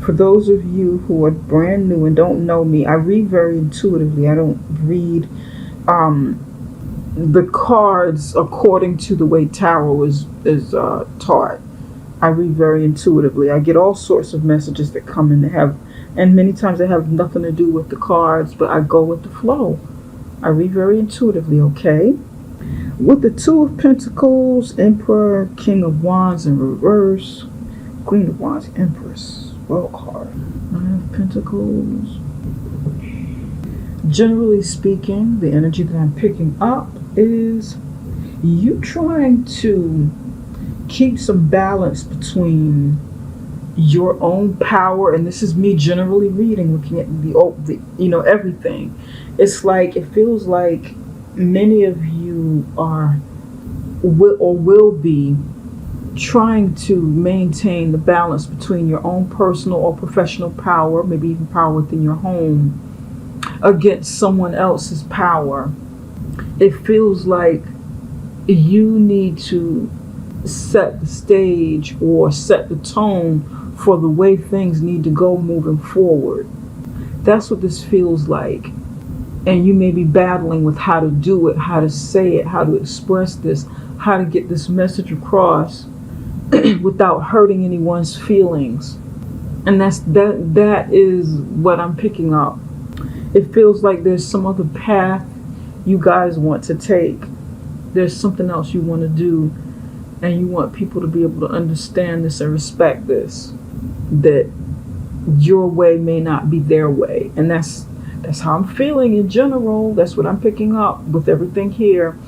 For those of you who are brand new and don't know me, I read very intuitively. I don't read um, the cards according to the way tarot is taught. I read very intuitively. I get all sorts of messages that come in that have, and many times they have nothing to do with the cards, but I go with the flow. I read very intuitively, okay? With the Two of Pentacles, Emperor, King of Wands in reverse, Queen of Wands, Empress, World card, Nine of Pentacles. Generally speaking, the energy that I'm picking up is you trying to keep some balance between your own power, and this is me generally reading, looking at everything. It's like it feels like many of you will be trying to maintain the balance between your own personal or professional power, maybe even power within your home, against someone else's power. It feels like you need to set the stage or set the tone for the way things need to go moving forward. That's what this feels like. And you may be battling with how to do it, how to say it, how to express this, how to get this message across without hurting anyone's feelings. And that is what I'm picking up. It feels like there's some other path you guys want to take. There's something else you want to do, and you want people to be able to understand this and respect this, that your way may not be their way. And that's how I'm feeling in general. That's what I'm picking up with everything here,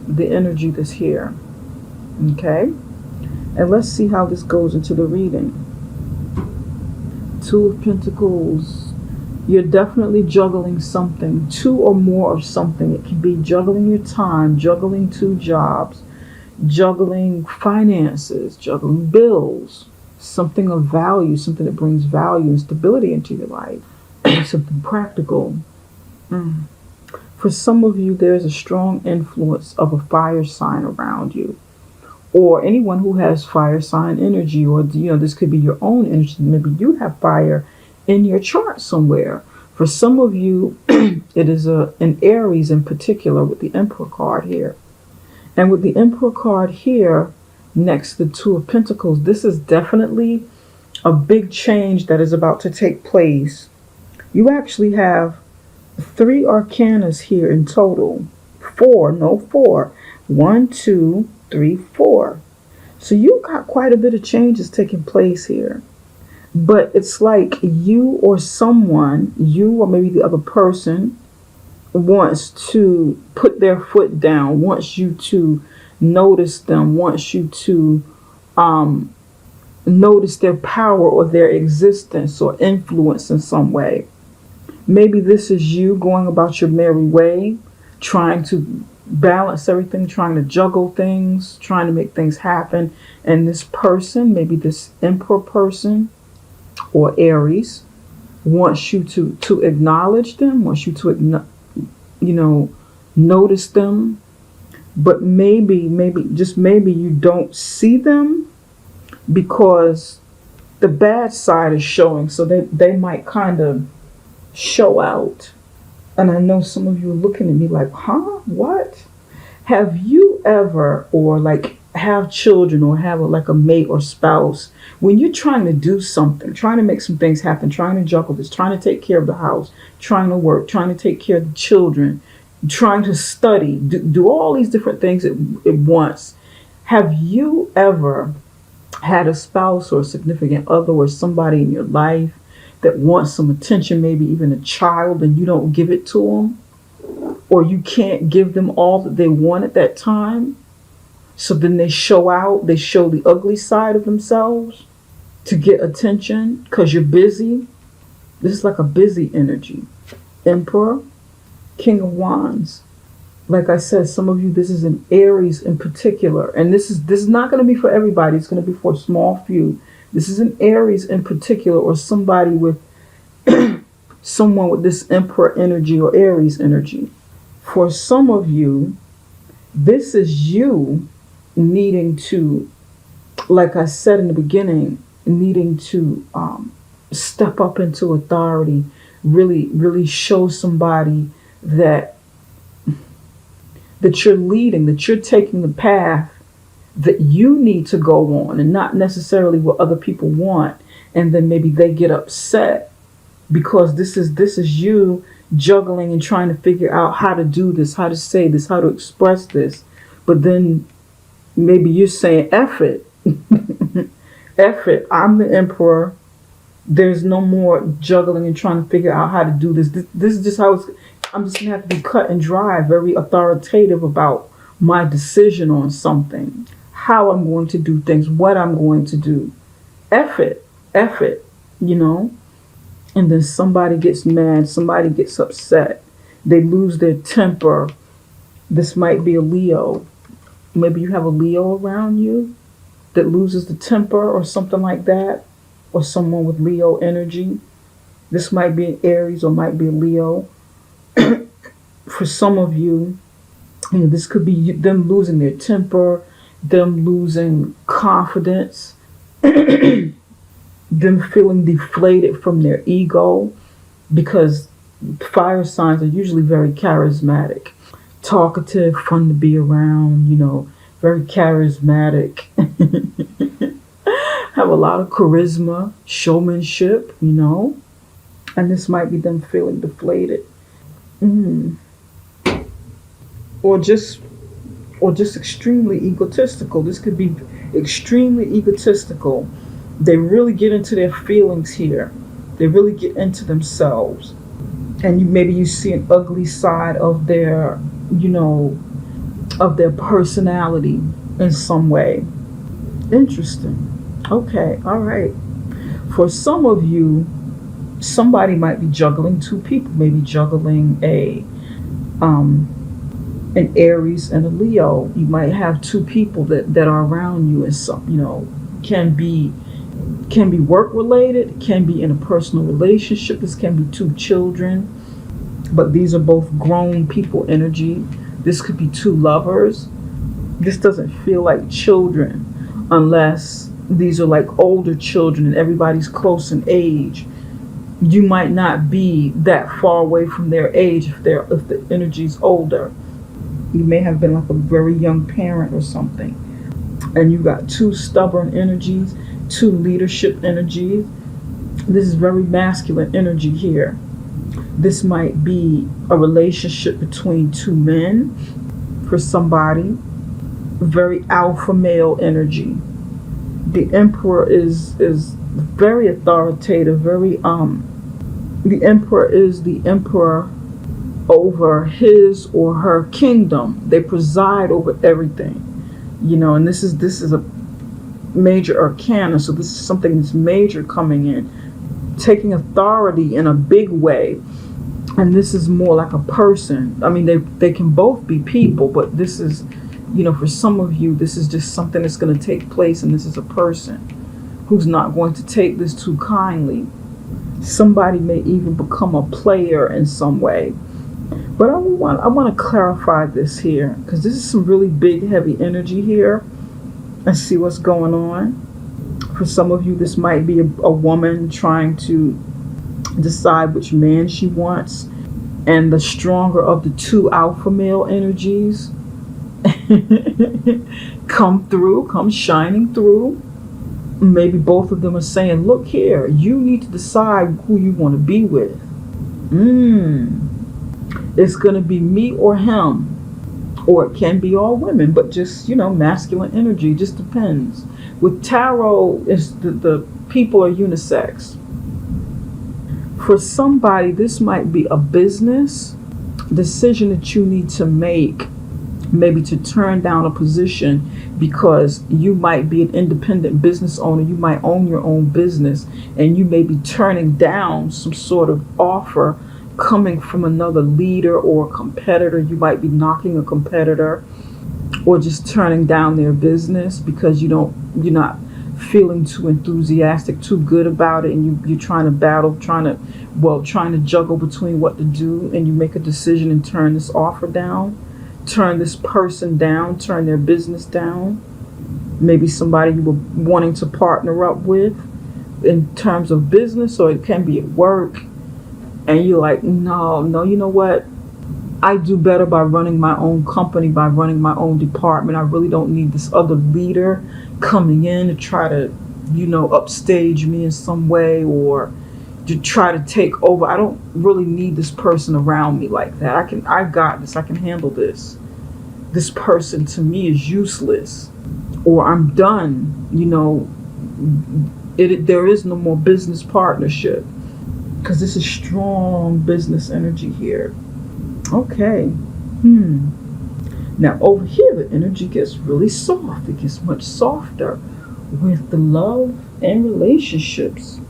the energy that's here. Okay? And let's see how this goes into the reading. Two of Pentacles. You're definitely juggling something, two or more of something. It can be juggling your time, juggling two jobs, juggling finances, juggling bills, something of value, something that brings value and stability into your life, something practical. For some of you, there's a strong influence of a fire sign around you, or anyone who has fire sign energy, or this could be your own energy. Maybe you have fire in your chart somewhere. For some of you, it is an Aries in particular with the Emperor card here. And with the Emperor card here next to the Two of Pentacles, this is definitely a big change that is about to take place. You actually have 3 arcanas here in total. 4. 1, 2, 3, 4. So you got quite a bit of changes taking place here. But it's like you or maybe the other person, wants to put their foot down, wants you to notice them, wants you to notice their power or their existence or influence in some way. Maybe this is you going about your merry way, trying to balance everything, trying to juggle things, trying to make things happen. And this person, maybe this Emperor person or Aries, wants you to acknowledge them, wants you to notice them. But maybe you don't see them because the bad side is showing. So they might kind of show out. And I know some of you are looking at me like, huh? What? Have you ever, or like have children or have a mate or spouse, when you're trying to do something, trying to make some things happen, trying to juggle this, trying to take care of the house, trying to work, trying to take care of the children, trying to study, do all these different things at once. Have you ever had a spouse or a significant other or somebody in your life that wants some attention, maybe even a child, and you don't give it to them? Or you can't give them all that they want at that time? So then they show out, they show the ugly side of themselves to get attention because you're busy. This is like a busy energy. Emperor, King of Wands. Like I said, some of you, this is an Aries in particular. And this is not going to be for everybody. It's going to be for a small few. This is an Aries in particular, or somebody with someone with this Emperor energy or Aries energy. For some of you, this is you needing to, like I said in the beginning, needing to step up into authority, really, really show somebody that you're leading, that you're taking the path that you need to go on, and not necessarily what other people want. And then maybe they get upset because this is you juggling and trying to figure out how to do this, how to say this, how to express this. But then maybe you're saying, F it. F it. I'm the emperor. There's no more juggling and trying to figure out how to do this. This is just how it's. I'm just gonna have to be cut and dry, very authoritative about my decision on something, how I'm going to do things, what I'm going to do. F it. F it. You know? And then somebody gets mad, somebody gets upset, they lose their temper. This might be a Leo. Maybe you have a Leo around you that loses the temper or something like that, or someone with Leo energy. This might be an Aries or might be a Leo. For some of you, this could be them losing their temper, them losing confidence, them feeling deflated from their ego, because fire signs are usually very charismatic, talkative, fun to be around, very charismatic, have a lot of charisma, showmanship, and this might be them feeling deflated. Or just extremely egotistical. This could be extremely egotistical. They really get into their feelings here. They really get into themselves. And maybe you see an ugly side of their, of their personality in some way. Interesting. Okay, all right. For some of you, somebody might be juggling two people, maybe juggling an Aries and a Leo. You might have two people that are around you, and some, can be work related, can be in a personal relationship. This can be two children, but these are both grown people energy. This could be two lovers. This doesn't feel like children unless these are like older children and everybody's close in age. You might not be that far away from their age if the energy's older. You may have been like a very young parent or something. And you got two stubborn energies, two leadership energies. This is very masculine energy here. This might be a relationship between two men for somebody. Very alpha male energy. The emperor is very authoritative, very the emperor is the emperor over his or her kingdom. They preside over everything, and this is a major arcana, so this is something that's major coming in, taking authority in a big way. And this is more like a person. I mean, they can both be people, but this is, for some of you, this is just something that's going to take place, and this is a person who's not going to take this too kindly. Somebody may even become a player in some way. But I want to clarify this here, because this is some really big, heavy energy here, and see what's going on. For some of you, this might be a woman trying to decide which man she wants, and the stronger of the two alpha male energies come shining through. Maybe both of them are saying, look here, you need to decide who you want to be with. It's going to be me or him, or it can be all women, but just, masculine energy, just depends. With tarot, it's the people are unisex. For somebody, this might be a business decision that you need to make, maybe to turn down a position, because you might be an independent business owner. You might own your own business, and you may be turning down some sort of offer coming from another leader or competitor. You might be knocking a competitor, or just turning down their business because you're not feeling too enthusiastic, too good about it, and you're trying to battle, trying to juggle between what to do, and you make a decision and turn this offer down, turn this person down, turn their business down. Maybe somebody you were wanting to partner up with, in terms of business, or it can be at work, and you're like, no, no, you know what? I do better by running my own company, by running my own department. I really don't need this other leader coming in to try to, upstage me in some way, or to try to take over. I don't really need this person around me like that. I got this. I can handle this. This person to me is useless, or I'm done. There is no more business partnership, because this is strong business energy here. Okay. Now over here, the energy gets really soft. It gets much softer with the love and relationships.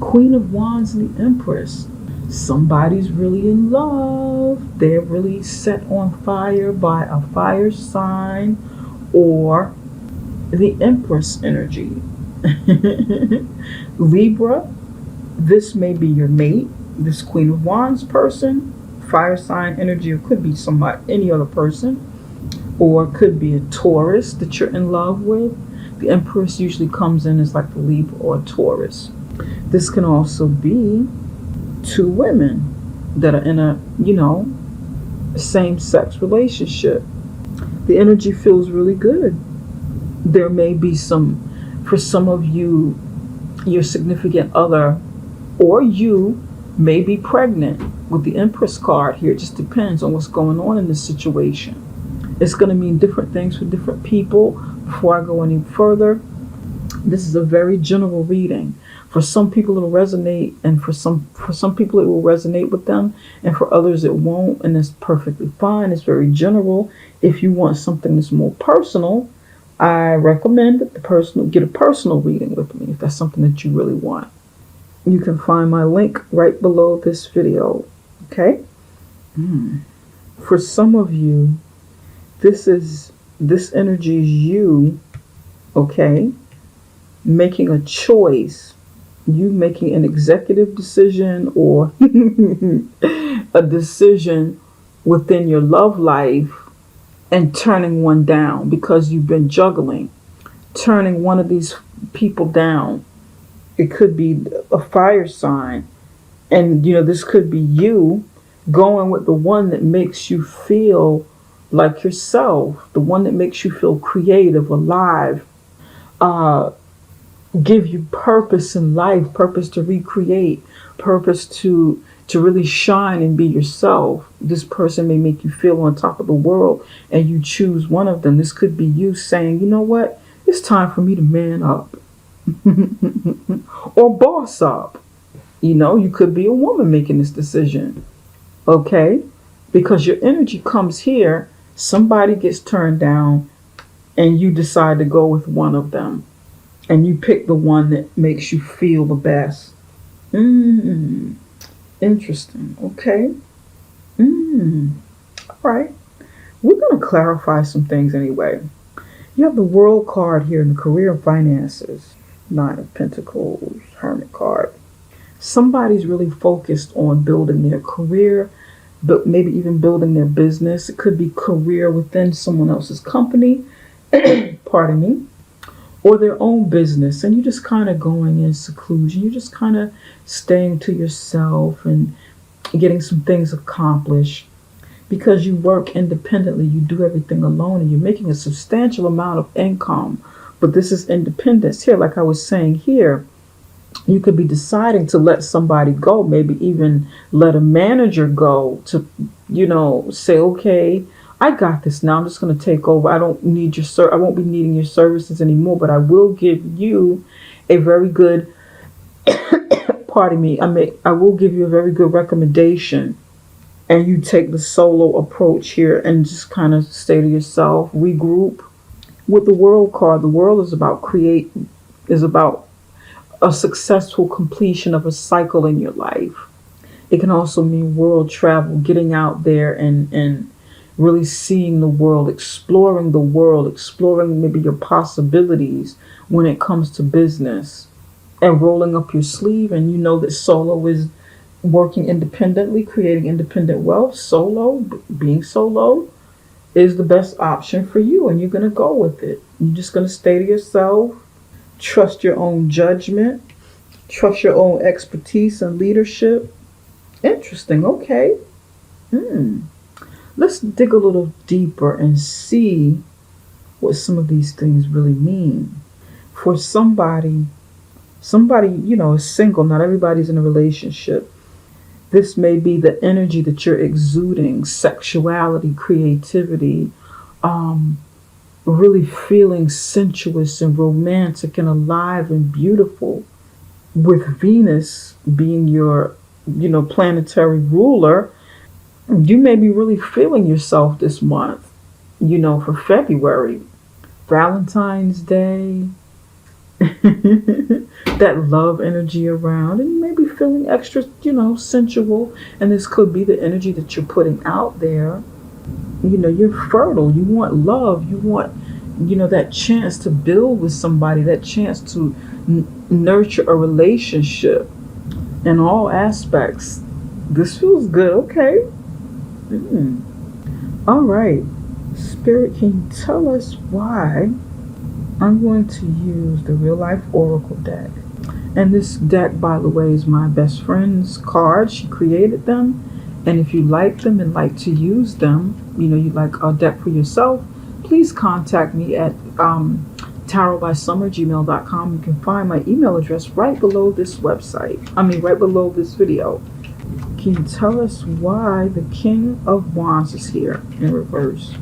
Queen of Wands and the Empress. Somebody's really in love. They're really set on fire by a fire sign or the Empress energy. Libra, this may be your mate, this Queen of Wands person, fire sign energy, or could be any other person, or it could be a Taurus that you're in love with. The Empress usually comes in as like the Libra or a Taurus. This can also be two women that are in a, same-sex relationship. The energy feels really good. There may be for some of you, your significant other or you may be pregnant with the Empress card here. It just depends on what's going on in this situation. It's going to mean different things for different people. Before I go any further, this is a very general reading. For some people it'll resonate, and for some people it will resonate with them, and for others it won't, and that's perfectly fine. It's very general. If you want something that's more personal, I recommend that the person get a personal reading with me if that's something that you really want. You can find my link right below this video. Okay? For some of you, this energy is you, okay, making a choice. You making an executive decision or a decision within your love life and turning one down because you've been juggling, turning one of these people down. It could be a fire sign, and this could be you going with the one that makes you feel like yourself, the one that makes you feel creative, alive, give you purpose in life, purpose to recreate, purpose to really shine and be yourself. This person may make you feel on top of the world, and you choose one of them. This could be you saying, you know what, it's time for me to man up or boss up. You could be a woman making this decision, okay? Because your energy comes here, somebody gets turned down, and you decide to go with one of them. And you pick the one that makes you feel the best. Interesting. Okay. All right. We're going to clarify some things anyway. You have the World card here in the career and finances. 9 of Pentacles, Hermit card. Somebody's really focused on building their career, but maybe even building their business. It could be career within someone else's company. Pardon me. Or their own business, and you're just kind of going in seclusion. You're just kind of staying to yourself and getting some things accomplished because you work independently. You do everything alone, and you're making a substantial amount of income. But this is independence here. Like I was saying here, you could be deciding to let somebody go, maybe even let a manager go to, say, okay, I got this now. I'm just going to take over. I don't need your I won't be needing your services anymore, but I will give you a very good pardon me. I will give you a very good recommendation, and you take the solo approach here and just kind of stay to yourself, regroup. With the World card, the World is about a successful completion of a cycle in your life. It can also mean world travel, getting out there and really seeing the world, exploring maybe your possibilities when it comes to business, and rolling up your sleeve. And you know that solo is working independently, creating independent wealth. Being solo is the best option for you, and you're going to go with it. You're just going to stay to yourself, trust your own judgment, Trust your own expertise and leadership. Interesting. Okay. Hmm. Let's dig a little deeper and see what some of these things really mean. For somebody, is single, not everybody's in a relationship. This may be the energy that you're exuding, sexuality, creativity, um, really feeling sensuous and romantic and alive and beautiful. With Venus being your, planetary ruler, you may be really feeling yourself this month, for February. Valentine's Day, that love energy around, and you may be feeling extra, sensual. And this could be the energy that you're putting out there. You're fertile. You want love. You want, that chance to build with somebody, that chance to nurture a relationship in all aspects. This feels good. Okay. Mm. All right. Spirit, can you tell us why? I'm going to use the Real Life Oracle deck. And this deck, by the way, is my best friend's cards. She created them. And if you like them and like to use them, you like a deck for yourself, please contact me at tarotbysummer@gmail.com. You can find my email address right below this website. Right below this video. Can you tell us why the King of Wands is here in reverse?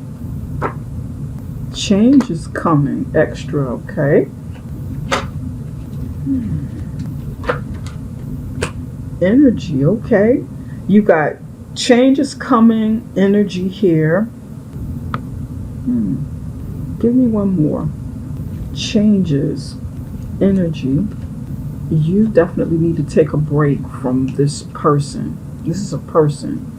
Change is coming. Extra, okay? Energy, okay? You got change is coming, energy here. Give me one more. Changes, energy. You definitely need to take a break from this person. This is a person.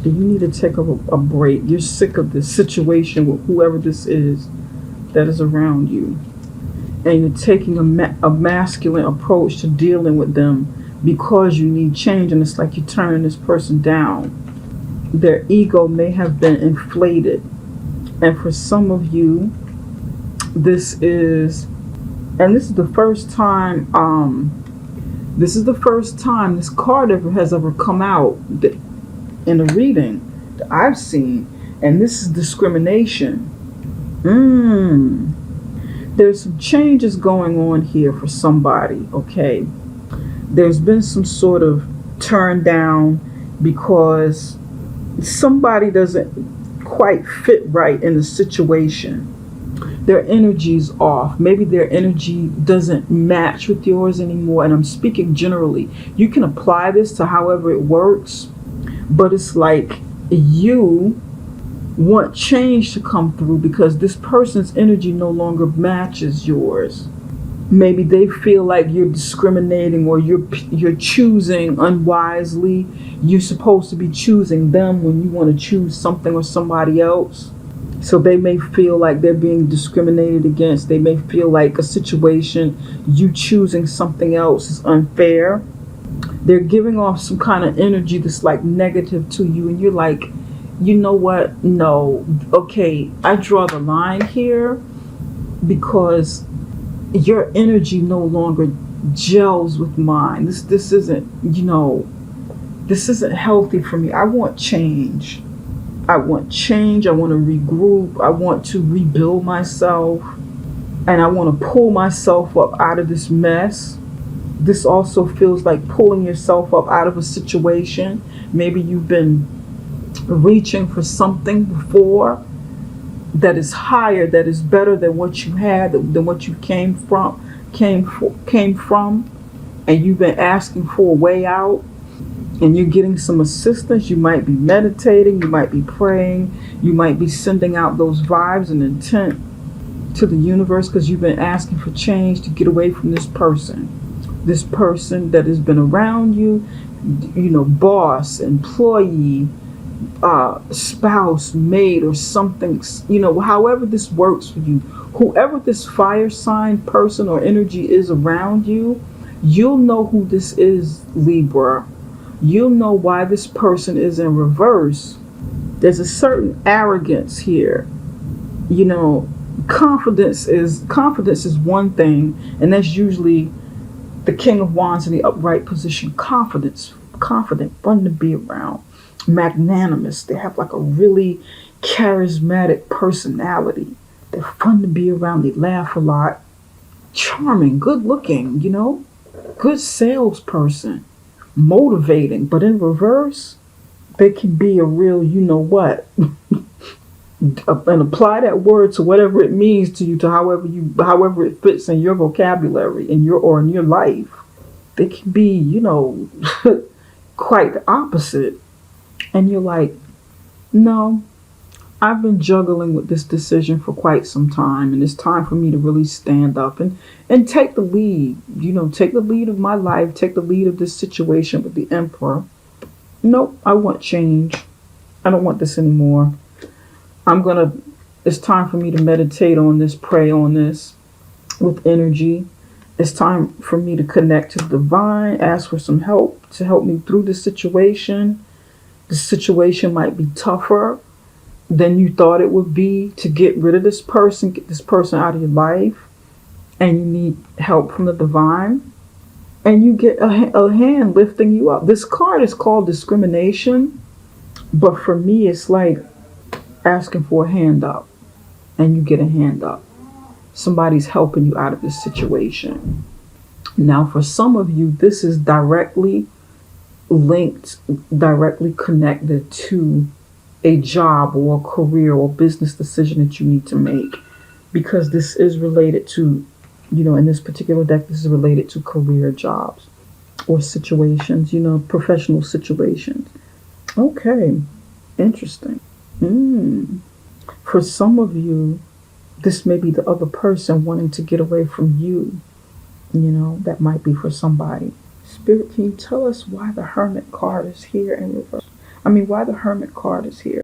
You need to take a break. You're sick of this situation with whoever this is that is around you. And you're taking a masculine approach to dealing with them because you need change. And it's like you're turning this person down. Their ego may have been inflated. And for some of you, this is the first time, this card has ever come out in a reading that I've seen, and this is discrimination. There's some changes going on here for somebody, okay? There's been some sort of turn down because somebody doesn't quite fit right in the situation. Their energy's off. Maybe their energy doesn't match with yours anymore, and I'm speaking generally. You can apply this to however it works, but it's like you want change to come through because this person's energy no longer matches yours. Maybe they feel like you're discriminating or you're choosing unwisely. You're supposed to be choosing them when you want to choose something or somebody else. So they may feel like they're being discriminated against. They may feel like a situation, you choosing something else is unfair. They're giving off some kind of energy that's like negative to you, and you're like, you know what? No. Okay, I draw the line here because your energy no longer gels with mine. This isn't, this isn't healthy for me. I want change. I want change. I want to regroup. I want to rebuild myself. And I want to pull myself up out of this mess. This also feels like pulling yourself up out of a situation. Maybe you've been reaching for something before that is higher, that is better than what you had, than what you came from, and you've been asking for a way out, and you're getting some assistance. You might be meditating, you might be praying, you might be sending out those vibes and intent to the universe because you've been asking for change to get away from this person that has been around you, boss, employee, spouse, maid, or something, however this works for you. Whoever this fire sign person or energy is around you, you'll know who this is, Libra. You'll know why this person is in reverse. There's a certain arrogance here. Confidence is one thing, and that's usually The King of Wands in the upright position, confident, fun to be around, magnanimous. They have like a really charismatic personality. They're fun to be around. They laugh a lot. Charming, good looking, good salesperson, motivating. But in reverse, they can be a real, what, and apply that word to whatever it means to you, to however it fits in your vocabulary, in your life. They can be, quite the opposite. And you're like, no, I've been juggling with this decision for quite some time, and it's time for me to really stand up and take the lead. Take the lead of my life, take the lead of this situation with the Emperor. Nope, I want change. I don't want this anymore. It's time for me to meditate on this, pray on this with energy. It's time for me to connect to the divine, ask for some help to help me through this situation. The situation might be tougher than you thought it would be to get rid of this person, get this person out of your life, and you need help from the divine. And you get a hand lifting you up. This card is called discrimination, but for me, it's like asking for a hand up, and you get a hand up. Somebody's helping you out of this situation. Now, for some of you, this is directly connected to a job or a career or business decision that you need to make, because this is related to, in this particular deck, this is related to career, jobs, or situations, professional situations. Okay, interesting. For some of you, this may be the other person wanting to get away from you. That might be for somebody. Spirit, can you tell us why the Hermit card is here in reverse? Why the Hermit card is here?